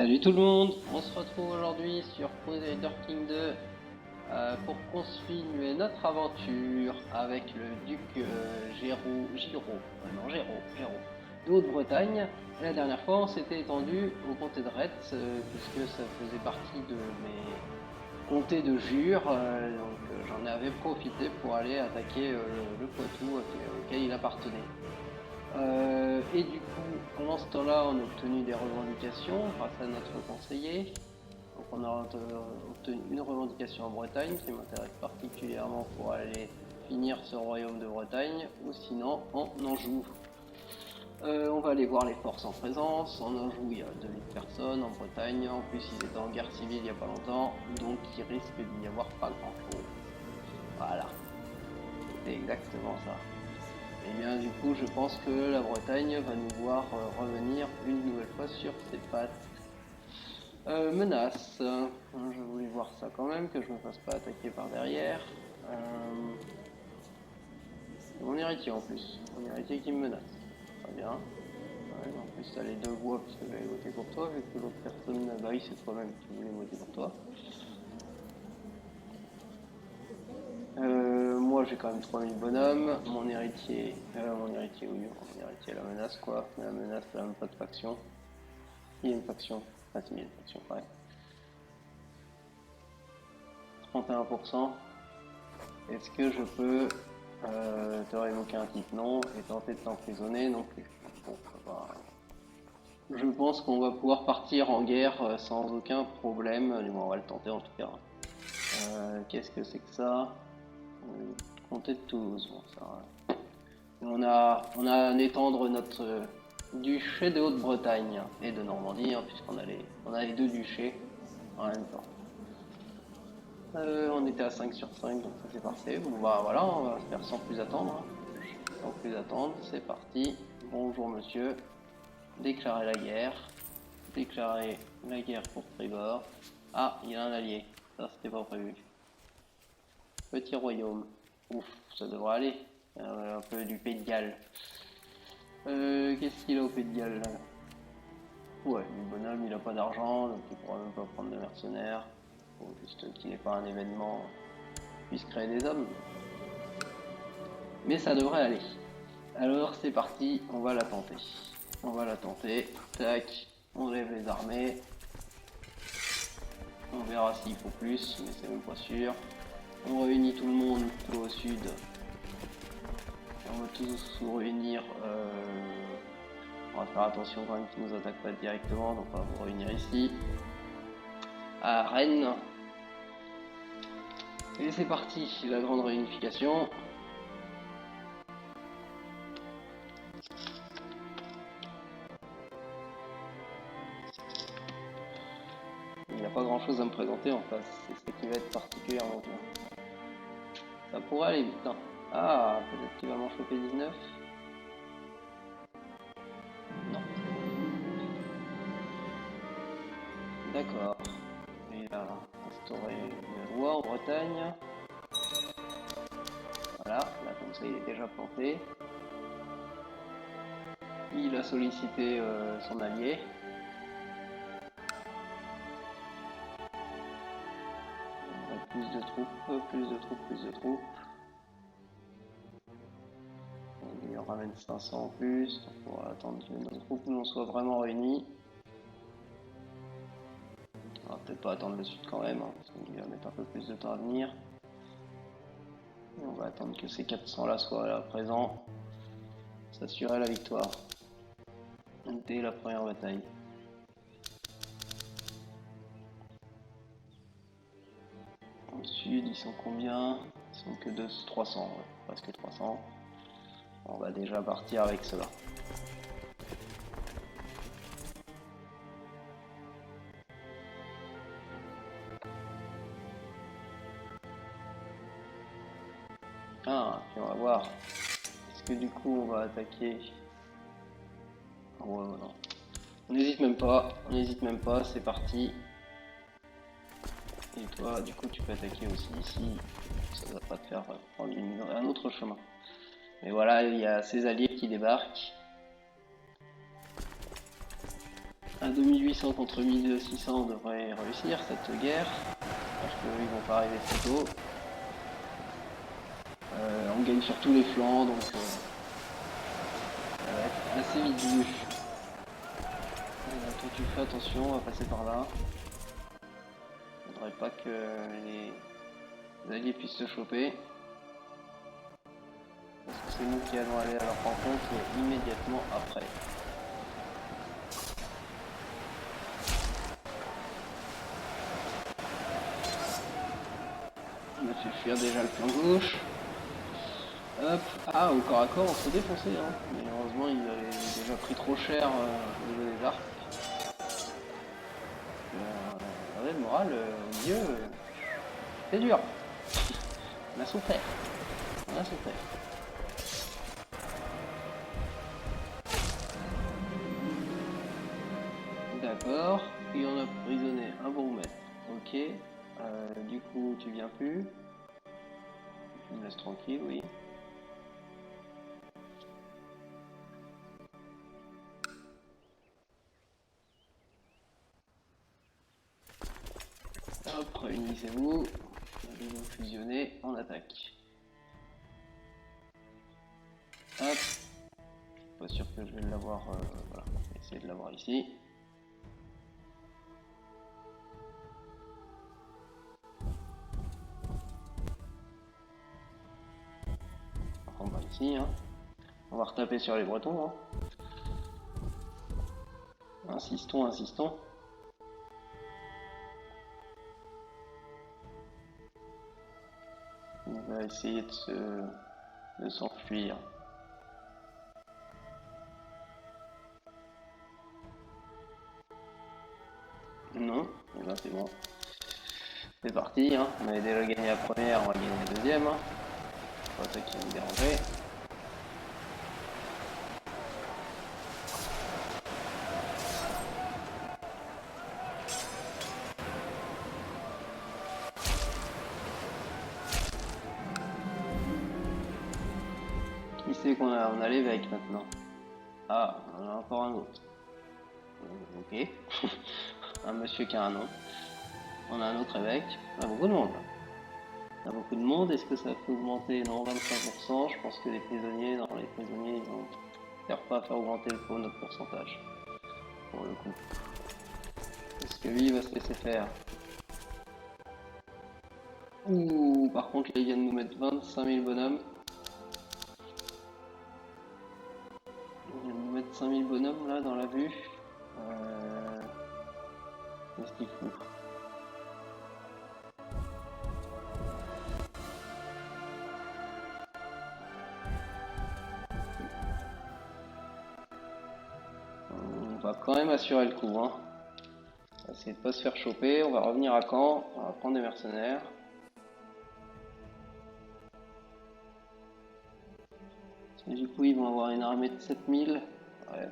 Salut tout le monde, on se retrouve aujourd'hui sur Crusader King 2 pour continuer notre aventure avec le duc Géraud de Haute-Bretagne. Et la dernière fois on s'était étendu au comté de Retz puisque ça faisait partie de mes comtés de jure, j'en avais profité pour aller attaquer le Poitou auquel il appartenait. Et du coup, pendant ce temps-là, on a obtenu des revendications grâce à notre conseiller. Donc on a obtenu une revendication en Bretagne qui m'intéresse particulièrement pour aller finir ce royaume de Bretagne, ou sinon en Anjou. On va aller voir les forces en présence. En Anjou, il y a 2000 personnes. En Bretagne, en plus, ils étaient en guerre civile il n'y a pas longtemps, donc il risque d'y avoir pas grand-chose. Voilà, c'est exactement ça. Et bien du coup je pense que la Bretagne va nous voir revenir une nouvelle fois sur ses pattes. Menace. Je voulais voir ça quand même, que je ne me fasse pas attaquer par derrière. C'est mon héritier en plus. Mon héritier qui me menace. Très bien. Ouais, en plus t'as les deux voix puisque j'avais voté pour toi, vu que l'autre personne. Bah oui, c'est toi-même qui voulais voter pour toi. Moi j'ai quand même 3000 bonhommes, mon héritier oui, mon héritier a la menace quoi, mais la menace n'a même pas de faction. Il y a une faction, enfin il y a une faction pareil. 31%. Est-ce que je peux te révoquer un titre? Non, et tenter de t'emprisonner non plus. Donc, je pense qu'on va pouvoir partir en guerre sans aucun problème, du moins on va le tenter en tout cas. Qu'est-ce que c'est que ça? Comté de Toulouse, bon, ça, on a à étendre notre duché de Haute-Bretagne et de Normandie, hein, puisqu'on a les deux duchés en même temps. On était à 5 sur 5, donc ça c'est parfait. Bon bah voilà, on va faire sans plus attendre. Sans plus attendre, c'est parti. Bonjour monsieur. Déclarer la guerre. Déclarer la guerre pour Tribord. Ah, il y a un allié. Ça c'était pas prévu. Petit royaume. Ouf, ça devrait aller. Un peu du Pays de Galles. Qu'est-ce qu'il a au Pays de Galles là? Ouais, du bonhomme, il a pas d'argent, donc il pourra même pas prendre de mercenaires. Faut juste qu'il n'ait pas un événement puisse créer des hommes. Mais ça devrait aller. Alors c'est parti, on va la tenter. On va la tenter. Tac, on lève les armées. On verra s'il faut plus, mais c'est même pas sûr. On réunit tout le monde tout au sud. On va tous nous réunir. On va faire attention quand même qu'ils ne nous attaquent pas directement, donc on va vous réunir ici. À Rennes. Et c'est parti, la grande réunification. Il n'y a pas grand chose à me présenter en face, c'est ce qui va être particulièrement bien. Ça pourrait aller vite, hein. Ah, peut-être qu'il va m'en choper 19. Non. D'accord. Il a instauré une loi en Bretagne. Voilà, là comme ça il est déjà planté. Il a sollicité son allié. Plus de troupes, plus de troupes, plus de troupes. Il lui en ramène 500 en plus, donc on va attendre que nos troupes nous soient vraiment réunies. On va peut-être pas attendre le sud quand même, hein, parce qu'il va mettre un peu plus de temps à venir. Et on va attendre que ces 400 là soient là présents. S'assurer la victoire dès la première bataille. Au sud, ils sont combien? Ils sont que 300, ouais, presque 300. On va déjà partir avec cela. Ah, puis on va voir. Est-ce que du coup on va attaquer? Ouais, non. On n'hésite même pas, c'est parti. Et toi, du coup, tu peux attaquer aussi ici. Ça va pas te faire prendre un autre chemin. Mais voilà, il y a ces alliés qui débarquent. À 2800 contre 1600, on devrait réussir cette guerre. Parce qu'ils vont pas arriver trop tôt. On gagne sur tous les flancs, donc ça va être assez vite vu. Toi tu fais attention, on va passer par là. Il ne faudrait pas que les alliés puissent se choper. Parce que c'est nous qui allons aller à leur rencontre immédiatement après. On a fait fuir déjà le flanc gauche. Hop. Ah, au corps à corps, on s'est défoncé, hein. Mais heureusement, ils avaient déjà pris trop cher au niveau des arcs. Le moral, Dieu, c'est dur. On a souffert. On a souffert. D'accord. Et on a prisonné un bourgmestre. Ok. Du coup, tu viens plus. Tu me laisses tranquille, oui. Hop, réunissez-vous. Vous fusionnez, on attaque. Hop. Pas sûr que je vais l'avoir. Voilà, on va essayer de l'avoir ici. On va ici, hein. On va retaper sur les Bretons, hein. Insistons, insistons. On va essayer de s'enfuir. Non, et ben c'est bon. C'est parti, hein. On avait déjà gagné la première, on va gagner la deuxième. Hein. C'est pas ça qui va me déranger. Qui c'est qu'on a? On a l'évêque maintenant. Ah, on en a encore un autre. Ok. Un monsieur qui a un nom. On a un autre évêque. On a beaucoup de monde. On a beaucoup de monde. Est-ce que ça peut augmenter? Non, 25%. Je pense que les prisonniers, non, les prisonniers, ils vont pas faire augmenter notre pourcentage. Pour le coup. Est-ce que lui va se laisser faire? Ouh, par contre, là, il vient de nous mettre 25 000 bonhommes. Il vient de nous mettre 5 000 bonhommes là dans la vue. Qu'est-ce qu'il fout? On va quand même assurer le coup. Hein. On va essayer de pas se faire choper. On va revenir à Caen. On va prendre des mercenaires. Et du coup, ils vont avoir une armée de 7000. Ouais.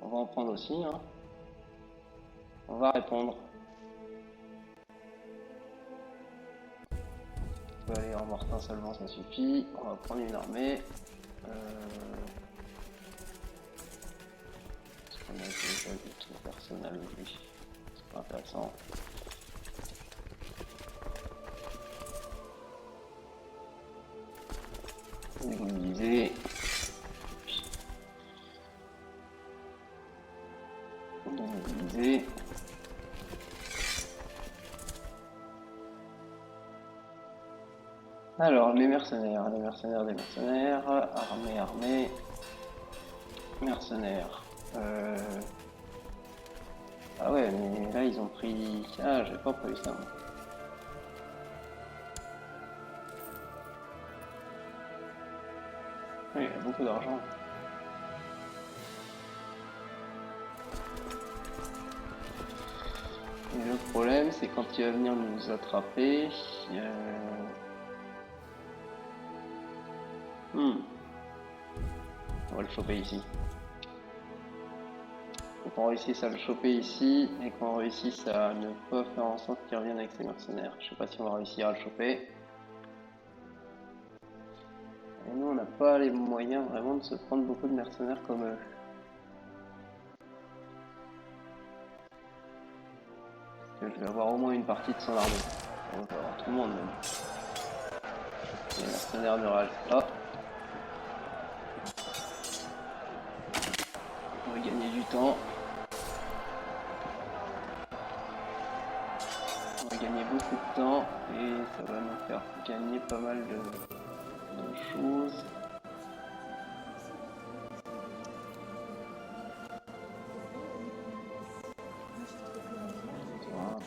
On va en prendre aussi. Hein. On va répondre. On peut aller en Mortain seulement, ça suffit. On va prendre une armée. On a déjà du tout personnel aussi. C'est pas intéressant. Mobiliser. Mobiliser. Alors, les mercenaires, des mercenaires. Armée. Mercenaires. Ah ouais, mais là, ils ont pris... Ah, j'avais pas prévu ça. Oui, il y a beaucoup d'argent. Et le problème, c'est quand il va venir nous attraper... On va le choper ici. Faut qu'on réussisse à le choper ici et qu'on réussisse à ne pas faire en sorte qu'il revienne avec ses mercenaires. Je sais pas si on va réussir à le choper. Et nous, on n'a pas les moyens vraiment de se prendre beaucoup de mercenaires comme eux. que je vais avoir au moins une partie de son armée. On va avoir tout le monde même. Les mercenaires ne réalisent pas. On va gagner du temps. On va gagner beaucoup de temps et ça va nous faire gagner pas mal de choses.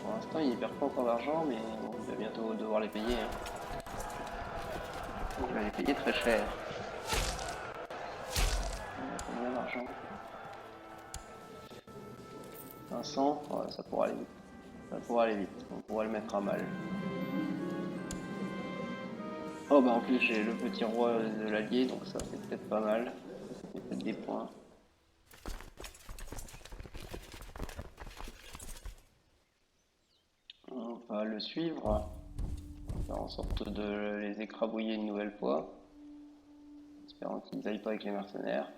Pour l'instant, il ne perd pas encore d'argent, mais on va bientôt devoir les payer. Il va les payer très cher. On a combien d'argent? 500, ouais, ça pourra aller vite. Ça pourra aller vite, on pourra le mettre à mal. Oh bah en plus j'ai le petit roi de l'allié, donc ça c'est peut-être pas mal. Ça fait peut-être des points. On va le suivre. On va faire en sorte de les écrabouiller une nouvelle fois. Espérant qu'ils n'aillent pas avec les mercenaires.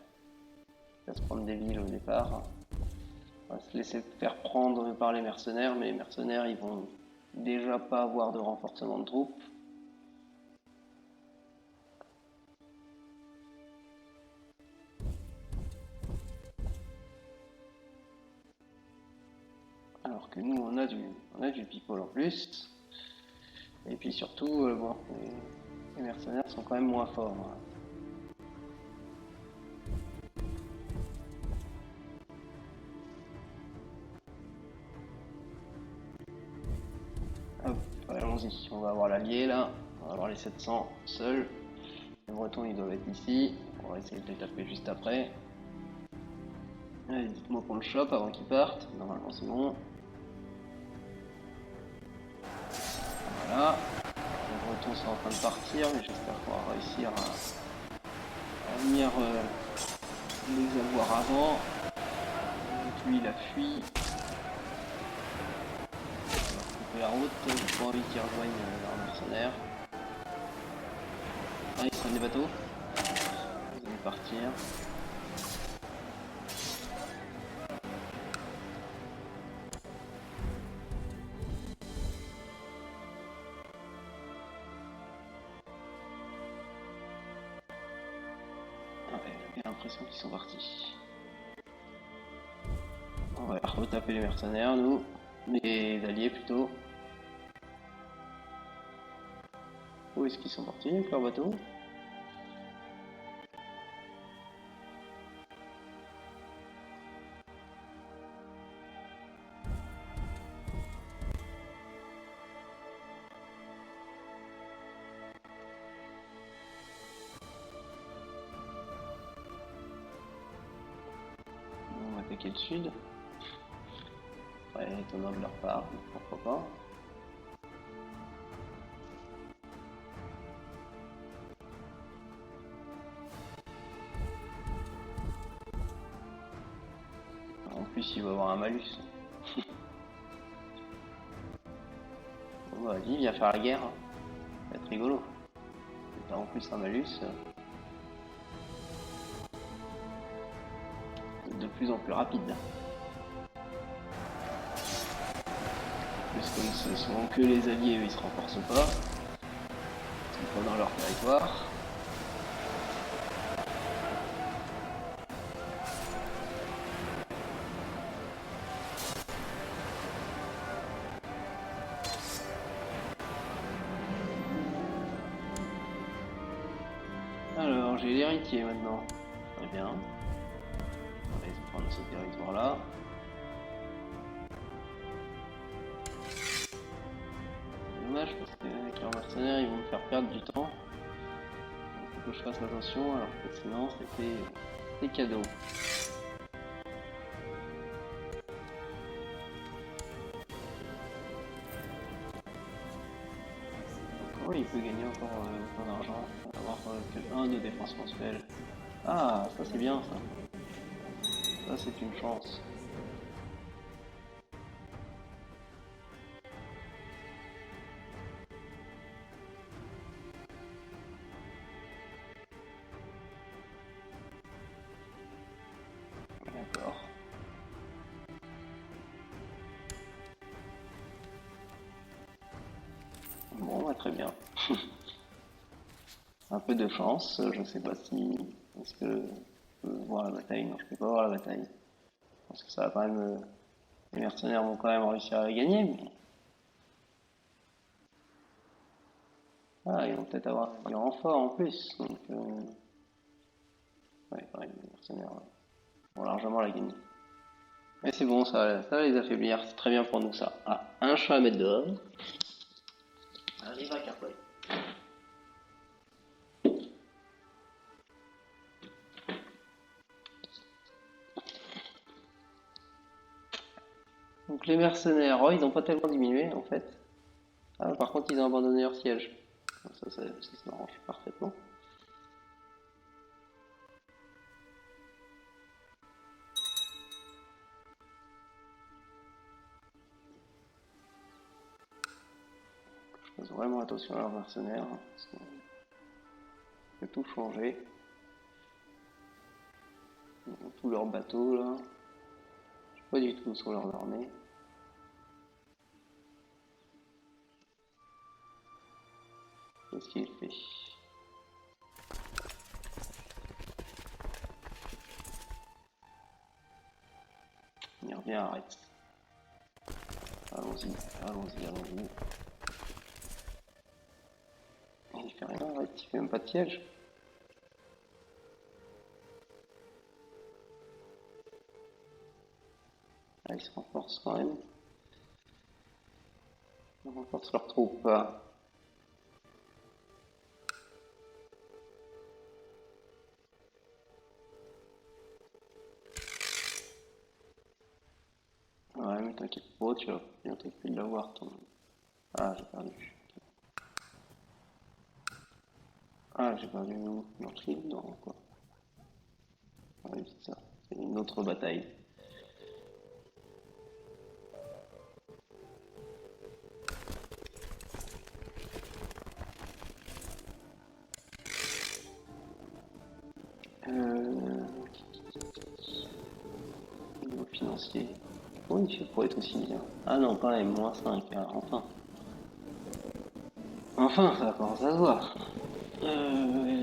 On va se prendre des villes au départ. On va se laisser faire prendre par les mercenaires, mais les mercenaires ils vont déjà pas avoir de renforcement de troupes. Alors que nous on a du people en plus. Et puis surtout, bon, les mercenaires sont quand même moins forts. Hop, allons-y, on va avoir l'allié là, on va avoir les 700 seuls. Les Bretons ils doivent être ici, on va essayer de les taper juste après. Allez, dites-moi qu'on le chope avant qu'ils partent, normalement c'est bon. Voilà, les Bretons sont en train de partir, mais j'espère qu'on va réussir à venir les avoir avant. Donc lui il a fui. La route, j'ai pas envie qu'ils rejoignent leurs mercenaires. Ah, ils prennent des bateaux. Ils vont partir. Ah ouais, j'ai l'impression qu'ils sont partis. On va retaper les mercenaires, nous. Les alliés plutôt. Où est-ce qu'ils sont partis avec leur bateau? On va attaquer le sud. Ouais, étonnant de leur part, pourquoi pas. En plus, il va avoir un malus. Bon, vas-y, viens faire la guerre. Ça va être rigolo. T'as en plus un malus. De plus en plus rapide. Parce que ce sont que les alliés, eux, ils se renforcent pas. Ils sont pas dans leur territoire. Alors, j'ai l'héritier maintenant. Très bien. On va essayer de prendre ce territoire-là. Dommage parce qu'avec leurs mercenaires, ils vont me faire perdre du temps. Il faut que je fasse attention, alors que sinon, c'était cadeau. Comment il peut gagner encore autant d'argent? Avoir que 1 de défense mensuelle. Ah, ça c'est bien ça. Ça c'est une chance. D'accord. très bien. Un peu de chance, je sais pas si... Est-ce que je peux voir la bataille? Non, je peux pas voir la bataille. Je pense que ça va quand même... les mercenaires vont quand même réussir à gagner, mais... Ah, ils vont peut-être avoir des renforts en plus, donc... Ouais, pareil, les mercenaires vont largement la gagner. Mais c'est bon, ça va les affaiblir, c'est très bien pour nous ça. Ah, un chat à mettre dehors. Allez, va, Carboy. Donc les mercenaires, oh, ils n'ont pas tellement diminué en fait. Ah, par contre, ils ont abandonné leur siège. Ça m'arrange parfaitement. Je fasse vraiment attention à leurs mercenaires, parce qu'on peut tout changer. Ils ont tous leurs bateaux là. Je suis pas du tout sur leur armée. Qu'est-ce qu'il fait? Il revient, arrête. Allons-y, allons-y, allons-y. Il fait rien, arrête, il fait même pas de siège. Ah, ils se renforcent quand même. Ils renforcent leurs troupes. Ouais, mais t'inquiète pas, tu vas bientôt plus l'avoir ton... Ah, j'ai perdu. Ah, j'ai perdu notre île, non, quoi. Ouais, c'est ça. C'est une autre bataille. Niveau financier. Oui, je pourrais être aussi bien. Ah non, quand même, moins 5, alors, enfin. Enfin, ça commence à se voir.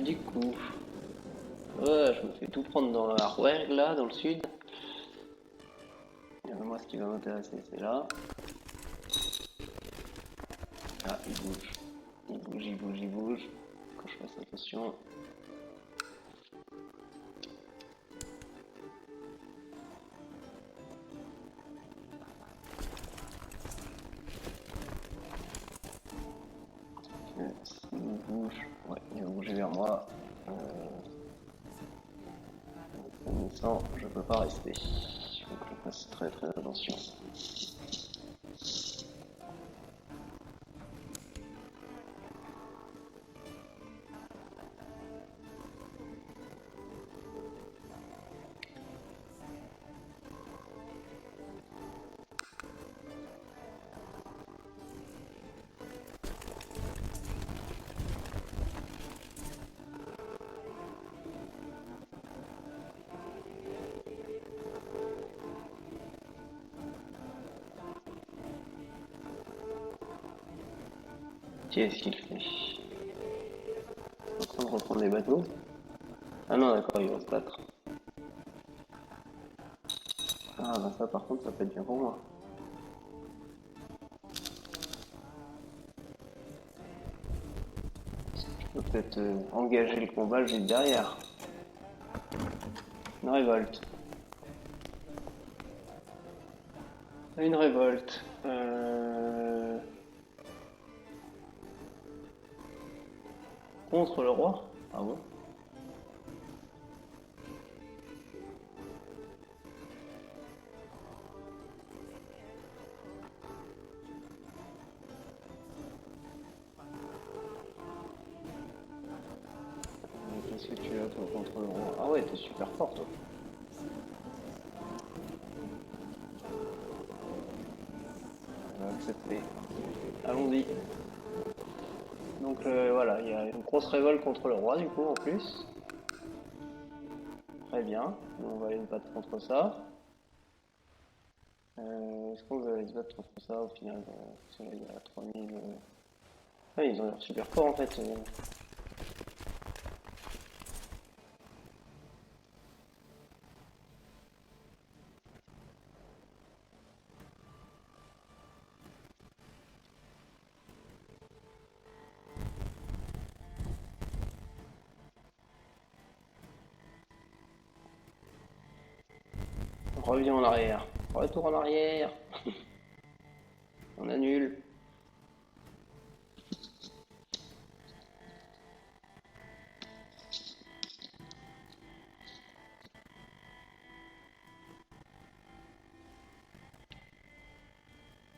Du coup, ouais, je me fais tout prendre dans la Rouergue, là, dans le sud. Moi, ce qui va m'intéresser, c'est là. Ah, il bouge. Il bouge, il bouge, il bouge. Faut que je fasse attention. S'il bouge, ouais, il va bouger vers moi. Sans, je peux pas rester. Il faut que je fasse très très attention. Qu'est-ce qu'il fait? Il est en train de reprendre les bateaux. Ah non, d'accord, il va se battre. Ah bah ça par contre, ça peut être bien pour moi. Je peux peut-être engager le combat juste derrière. Une révolte. Une révolte. Contre le roi? Ah bon? Qu'est-ce que tu as toi contre le roi? Ah ouais, t'es super fort toi. On va accepter. Allons-y. Donc voilà, il y a une grosse révolte contre le roi du coup en plus. Très bien, on va aller se battre contre ça. Est-ce qu'on va aller se battre contre ça au final? Parce que là, il y a 3000. Ouais, ils ont l'air super forts en fait. On revient en arrière. Retour en arrière. On annule.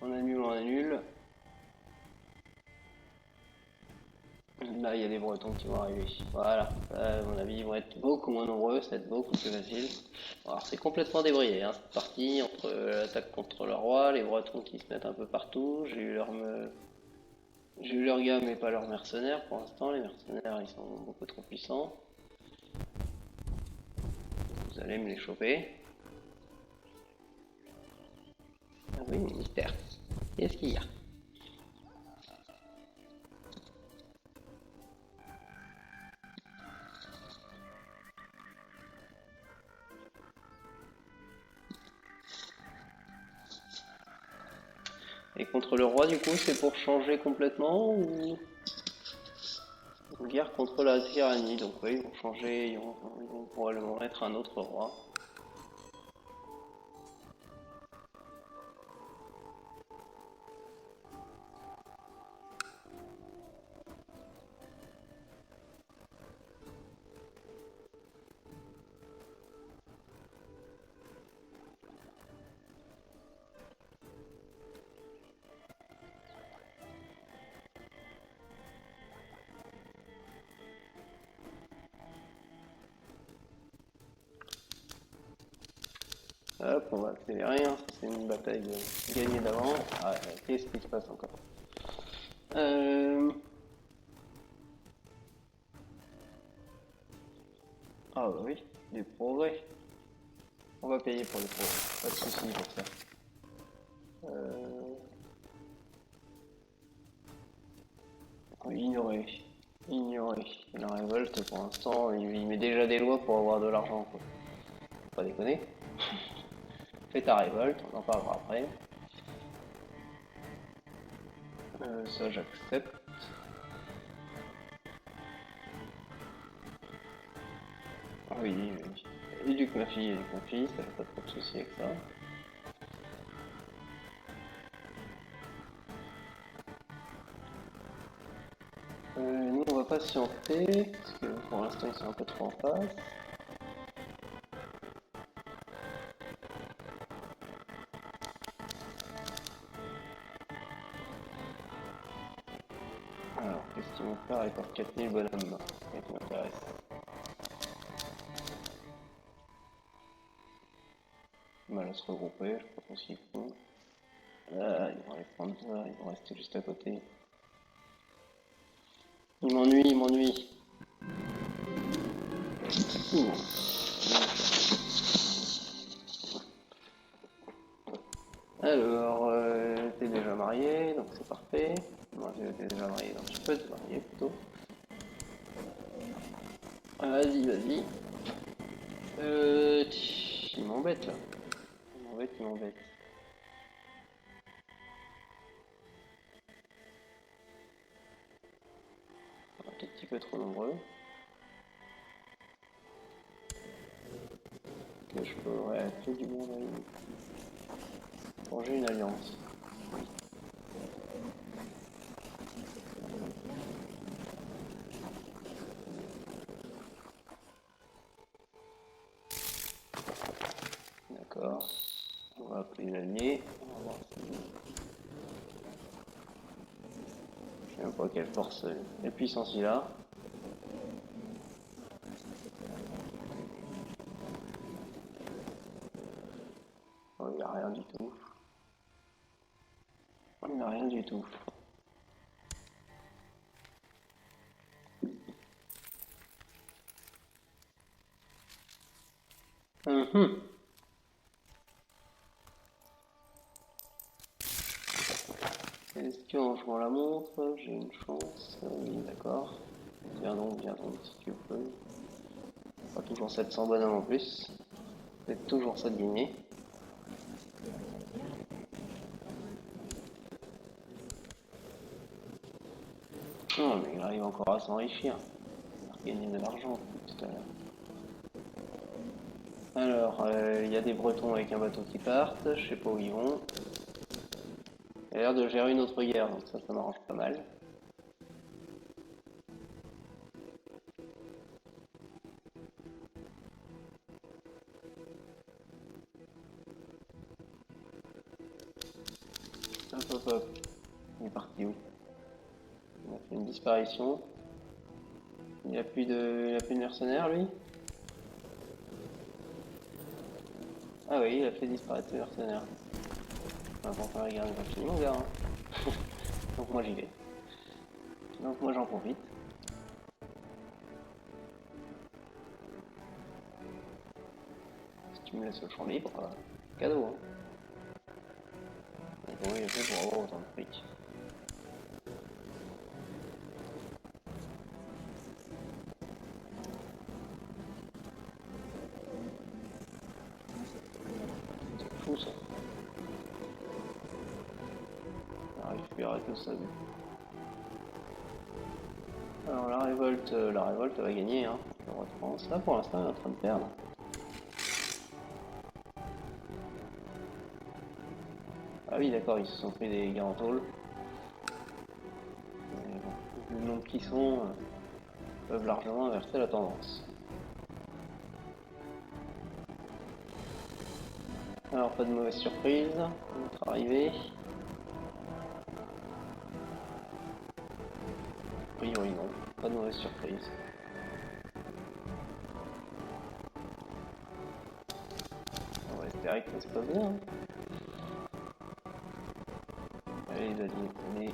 On annule, on annule. Là, il y a des Bretons qui vont arriver. Voilà. À mon avis, ils vont être beaucoup moins nombreux, ça va être beaucoup plus facile. Alors, c'est complètement débrayé, hein, cette partie, entre l'attaque contre le roi, les Bretons qui se mettent un peu partout. J'ai eu leur gamme mais pas leurs mercenaires pour l'instant. Les mercenaires, ils sont beaucoup trop puissants. Vous allez me les choper. Ah oui, mystère. Qu'est-ce qu'il y a? Et contre le roi, du coup, c'est pour changer complètement ou une guerre contre la tyrannie? Donc oui, ils vont changer, ils vont probablement mettre un autre roi. Hop, on va accélérer, hein. C'est une bataille gagnée d'avance. Ah, qu'est-ce qui se passe encore? Ah bah oui, des progrès. On va payer pour les progrès, pas de soucis pour ça. Euh... Ignorer. Ignorer. La révolte, pour l'instant, il met déjà des lois pour avoir de l'argent, quoi. Faut pas déconner. Fais ta révolte, on en parlera après. Ça, j'accepte. Oui, oui. Éduque ma fille, éduque mon fils, ça fait pas trop de soucis avec ça. Nous, on va patienter, parce que pour l'instant, ils sont un peu trop en face. Alors, qu'est-ce qu'ils vont faire avec leurs 4000 bonhommes? C'est ça qui m'intéresse. Mal à se regrouper, je sais pas trop ce qu'ils font. Ah, ils vont aller prendre ça, ils vont rester juste à côté. Ils m'ennuient, ils m'ennuient. Alors, t'es déjà marié, donc c'est parfait. Moi, j'étais déjà marié, donc je peux te marier plutôt. Vas-y, vas-y. Il m'embête là. Il m'embête, il m'embête. Un tout petit peu trop nombreux. Que je pourrais tout du monde forger une alliance. D'accord. On va appeler l'allié. On va voir si... Je sais même pas quelle force et puissance il a. Oh, il a rien du tout. Il n'a rien du tout. Mhm. Est-ce qu'en jouant la montre, j'ai une chance? Oui, d'accord. Viens donc, si tu peux. Pas toujours 700 bonhommes en plus. C'est toujours ça de gagner. Non, mais il arrive encore à s'enrichir. Il va gagner de l'argent tout à l'heure. Alors, il y a des Bretons avec un bateau qui partent. Je sais pas où ils vont. Il a l'air de gérer une autre guerre, donc ça m'arrange pas mal. Hop, hop, hop. Il est parti où? Il a fait une disparition. Il a plus de mercenaires, lui? Ah oui, il a fait disparaître ses mercenaires. On va faire la guerre gratuite, mon gars. Hein. Donc moi j'y vais. Donc moi j'en profite. Si tu me laisses le champ libre, cadeau. Hein. Et comment il a fait pour avoir autant de fric? C'est fou ça. Il arrive plus à arrêter ça. Alors la révolte va gagner, hein. Le roi de France. Là pour l'instant il est en train de perdre. Ah oui d'accord, ils se sont pris des guerres en tôle. Bon, le nombre qu'ils sont peuvent largement inverser la tendance. Alors pas de mauvaise surprise, notre arrivée. A priori non, pas de mauvaise surprise. On va espérer que ça se passe bien. Hein. Allez les alliés,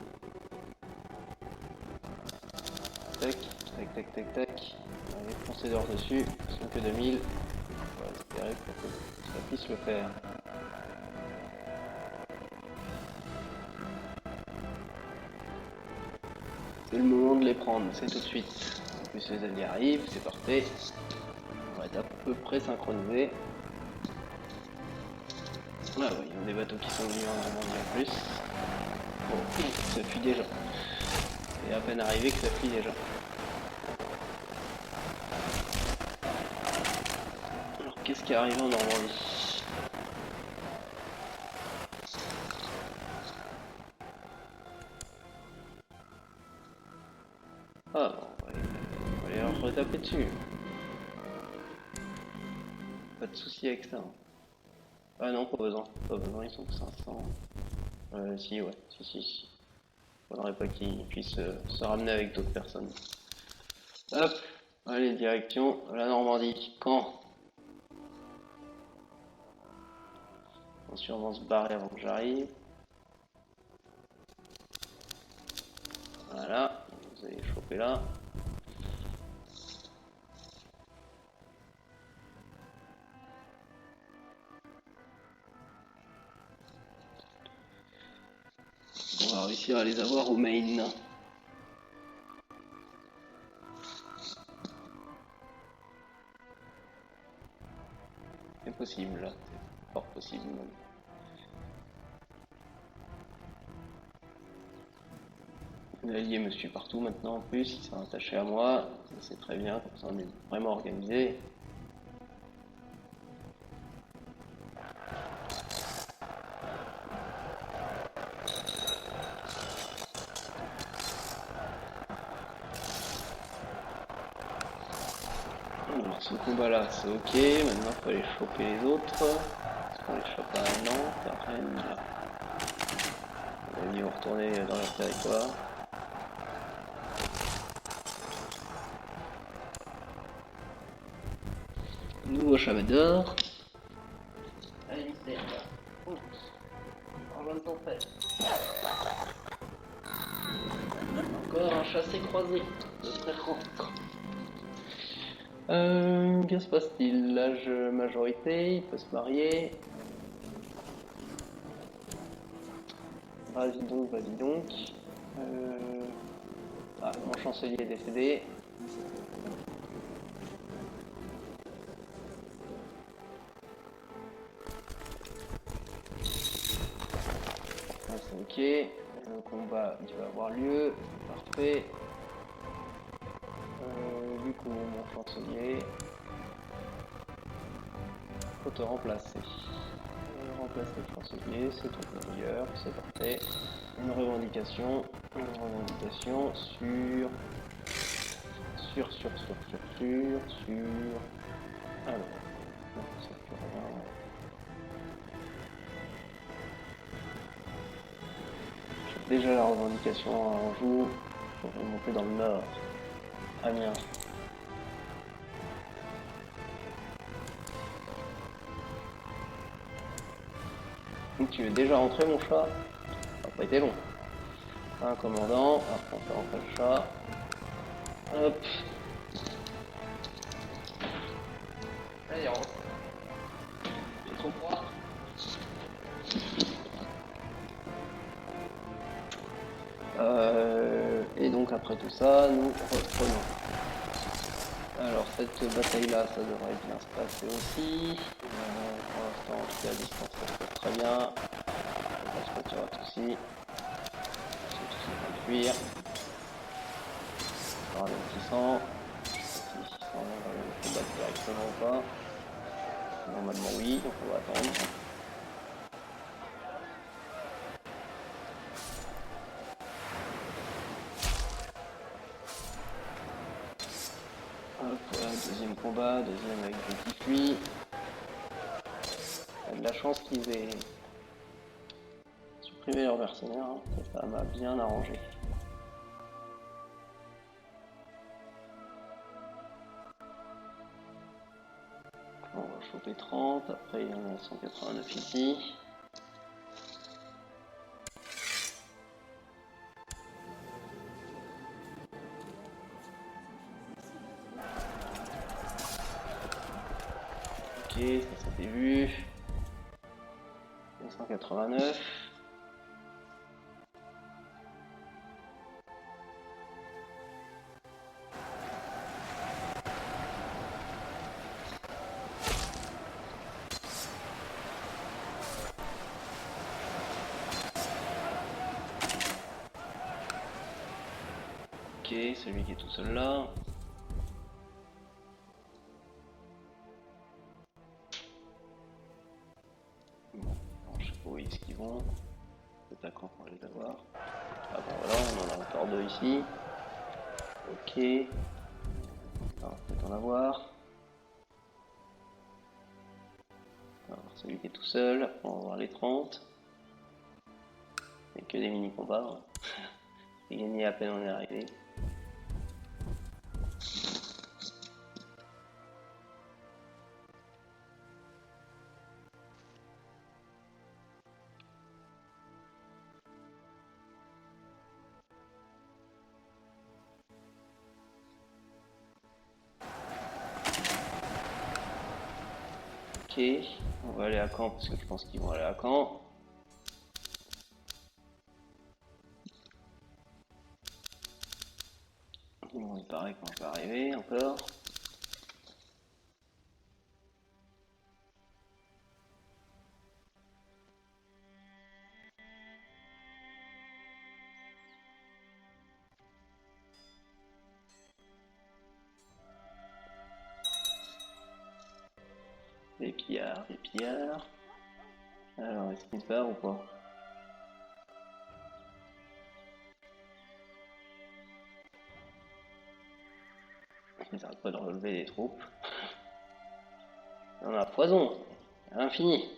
tac, tac, tac, tac, tac. Allez, foncez dehors dessus, ils sont que 2000. On va espérer que ça puisse le faire. C'est le moment de les prendre, c'est tout de suite. En plus les alliés arrivent, c'est parfait. On va être à peu près synchronisés. Ah oui, il y a des bateaux qui sont venus en Normandie en plus. Bon, ça fuit déjà. C'est à peine arrivé que ça fuit déjà. Alors qu'est-ce qui est arrivé en Normandie? Ah, on va aller leur retaper dessus. Pas de soucis avec ça. Hein. Ah non, pas besoin, ils sont que 500. Si, ouais, si. Faudrait pas qu'ils puissent se ramener avec d'autres personnes. Hop, allez, direction la Normandie. Quand? On va sûrement se barrer avant que j'arrive. Voilà, vous allez choper là. On va réussir à les avoir au main. C'est possible, c'est fort possible même. L'allié me suit partout maintenant en plus, il s'est attaché à moi, c'est très bien, comme ça on est vraiment organisé. Alors ce combat là c'est ok, maintenant il faut aller choper les autres. Est-ce qu'on les chope à Nantes, à Rennes? Ils vont retourner dans leur territoire. Nouveau chemin d'or. Allez, mystère. Rejoins ton frère. Encore un chassé croisé de frère rentre. Que se passe-t-il? L'âge majorité, il peut se marier. Vas-y donc, vas-y donc. Ah, mon chancelier est décédé. Ah, c'est ok. Le combat il va avoir lieu. Parfait. Du coup, mon chancelier. Faut te remplacer. Remplacer le chancelier, c'est ton meilleur, c'est parfait. Une revendication sur. Alors, non, ça fait rien. J'ai déjà la revendication à Anjou. Je vais monter dans le nord. Amiens. Donc tu es déjà rentré mon chat? Ça n'a pas été long. Un commandant, après on fait rentrer le chat. Hop. Allez, rentre. J'ai trop froid. Et donc après tout ça, nous reprenons. Alors cette bataille-là, ça devrait bien se passer aussi. Pour l'instant, je suis à distance, ça se passe très bien. Je pense que tu auras tout ici. C'est tout ce qu'on peut fuir. On aura 600. Si 600, on va le combattre directement ou pas. Normalement oui, donc on va attendre. Hop, deuxième combat, deuxième avec des qui fuient. Il y a de la chance qu'ils aient supprimé leurs mercenaires, hein. Ça m'a bien arrangé. On va choper 30, après il y en a 189 ici. Ok, ça c'était vu. 189. Ok, celui qui est tout seul là. Bon, je sais pas où est-ce qu'ils vont. Attaquant pour les avoir. Ah bon voilà, on en a encore deux ici. Ok. Alors, peut-être en avoir. Alors, celui qui est tout seul, on va voir les 30. C'est que des mini-combats. Hein. C'est gagné à peine on est arrivé. Ok, on va aller à Caen parce que je pense qu'ils vont aller à Caen. Bon, il paraît qu'on peut arriver encore. Les pillards, les pillards. Alors, est-ce qu'il part ou pas? Ils n'arrêtent pas de relever les troupes. On a poison, à l'infini.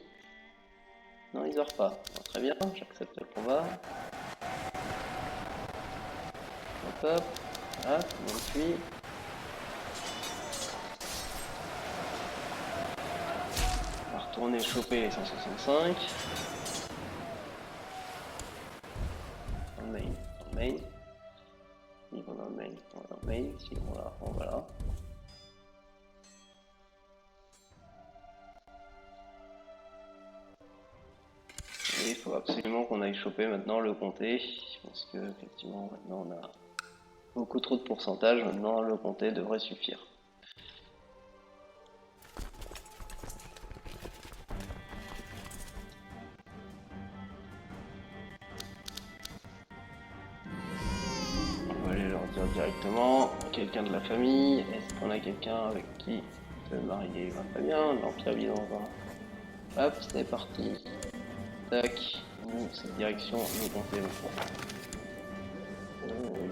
Non, ils meurent pas. Bon, très bien, j'accepte le combat. Hop hop, hop, on fuit. On va retourner choper les 165. Dans le main, dans le main. Ils vont dans le main, on va dans le main. S'ils vont là, on va là. Et il faut absolument qu'on aille choper maintenant le comté, parce que effectivement maintenant on a beaucoup trop de pourcentage, maintenant le comté devrait suffire. On va aller leur dire directement, quelqu'un de la famille, est-ce qu'on a quelqu'un avec qui se marier va très bien, l'Empire byzantin. Hop, c'est parti. Tac, nous, cette direction, nous comptez le fond.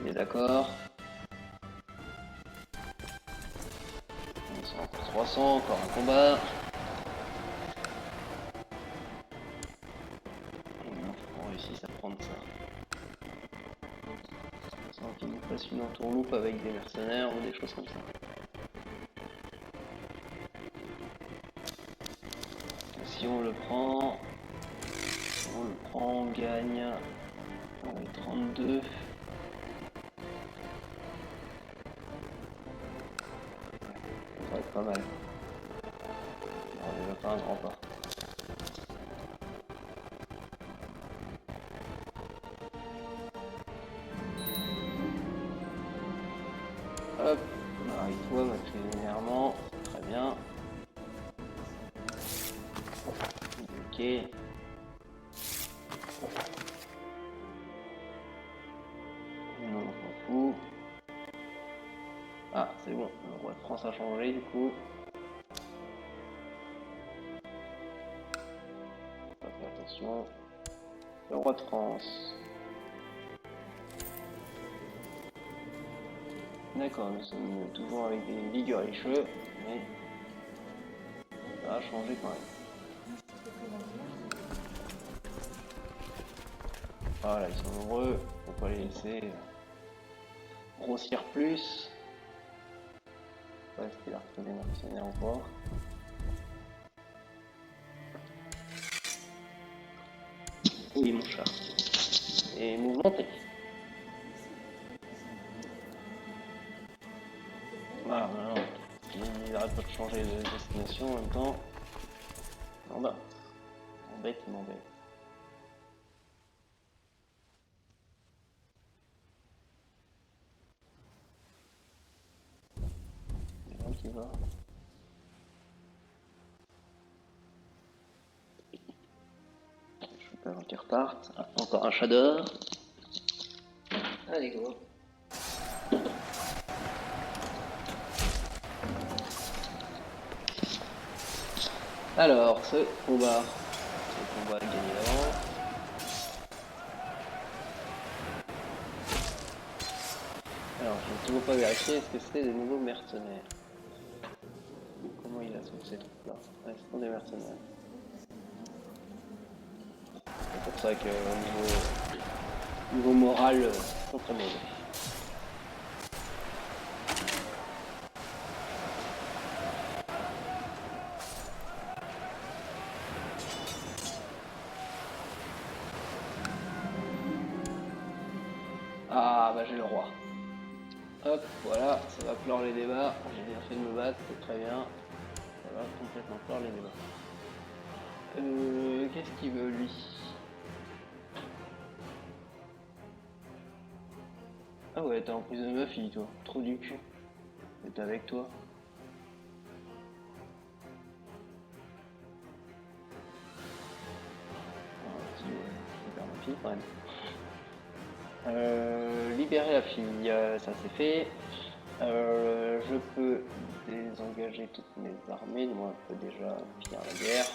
Il est d'accord. Ils sont encore 300, encore un combat. Il faut qu'on réussisse à prendre ça. Sans qu'il nous fasse une entourloupe avec des mercenaires ou des choses comme ça. Si on le prend, on gagne 32. Ça va être pas mal. On va déjà faire un grand pas. Hop, marie-toi matrimonialement, très bien. Ok. Non, on s'en fout. Ah, c'est bon, le roi de France a changé du coup. On va faire attention. Le roi de France. D'accord, nous sommes toujours avec des vigueurs riches, mais ça a changé quand même. Voilà, ils sont nombreux, faut pas les laisser grossir plus. Est-ce qu'il a retrouvé des mercenaires encore? Oui, mon chat. Et mouvementé. Voilà, maintenant, il n'arrête pas de changer de destination en même temps. En bas. Il m'embête. C'est là qui va. Je peux avant qu'il reparte. Ah, encore un shader. Allez, go. Alors, ce combat est gagné d'avance. Alors, je n'ai toujours pas vérifié, est-ce que c'est des nouveaux mercenaires? Comment il a trouvé ces trucs-là? Ouais, ce sont des mercenaires. C'est pour ça que niveau moral, ils sont très mauvais. Ah bah j'ai le roi. Hop, voilà, ça va clore les débats. J'ai bien fait de me battre, c'est très bien. Ça va complètement clore les débats. Qu'est-ce qu'il veut lui? Ah ouais, t'es en prise de ma fille toi, trop du cul. T'es avec toi. Ah, si, je perds ma fille quand même. Libérer la fille, ça c'est fait. Je peux désengager toutes mes armées, moi je peux déjà finir la guerre.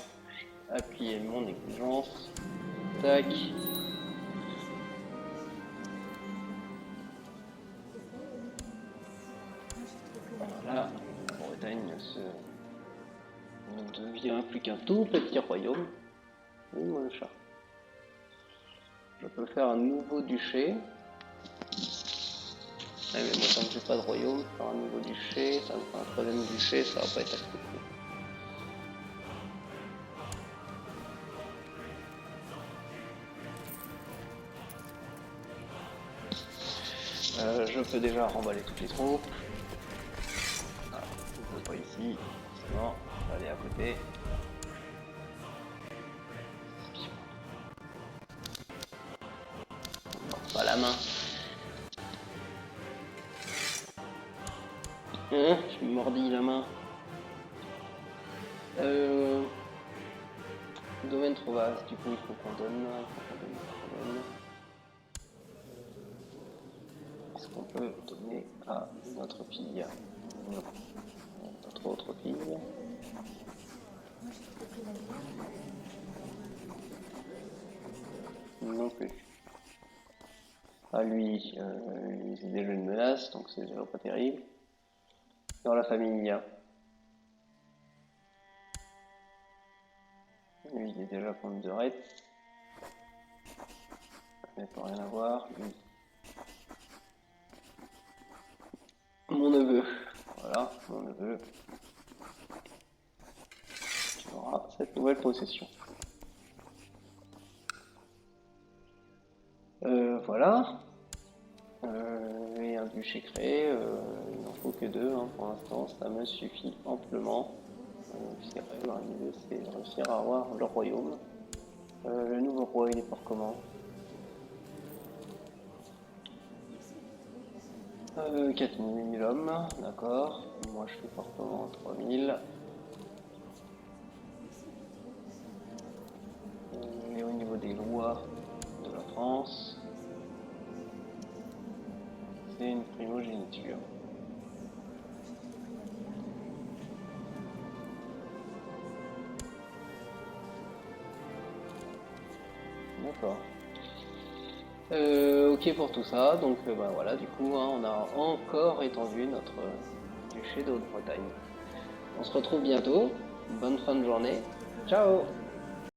Appuyer mon négligence. Tac. Voilà, la Bretagne ne devient plus qu'un tout petit royaume. Oui, mon chat. Je peux faire un nouveau duché. Ouais, mais moi, tant que j'ai pas de royaume, faire un nouveau duché, ça me fait un troisième duché, ça va pas être accepté. Je peux déjà remballer toutes les troupes. Ah, je peux pas ici, sinon, aller à côté. la main. Hein, je me mordis la main. Domaine trop vaste, du coup il faut qu'on donne. Est-ce qu'on peut donner à notre fille? Non. Notre autre fille. Non plus. Ah lui, c'est déjà une menace, donc c'est déjà pas terrible. Dans la famille, il y a. Lui, il est déjà contre de Ret. Il peut rien avoir. Lui. Mon neveu. Voilà, mon neveu. Tu auras cette nouvelle possession. Voilà. Et un duché créé. Il n'en faut que 2 hein, pour l'instant. Ça me suffit amplement. L'idée, c'est de réussir à avoir le royaume. Le nouveau roi, il est fort comment? 4000 hommes, d'accord. Moi, je fais fort comment? 3000. Et au niveau des lois de la France, c'est une primogéniture. D'accord. Ok pour tout ça, donc bah, voilà, du coup, hein, on a encore étendu notre duché de Haute-Bretagne. On se retrouve bientôt, bonne fin de journée, ciao!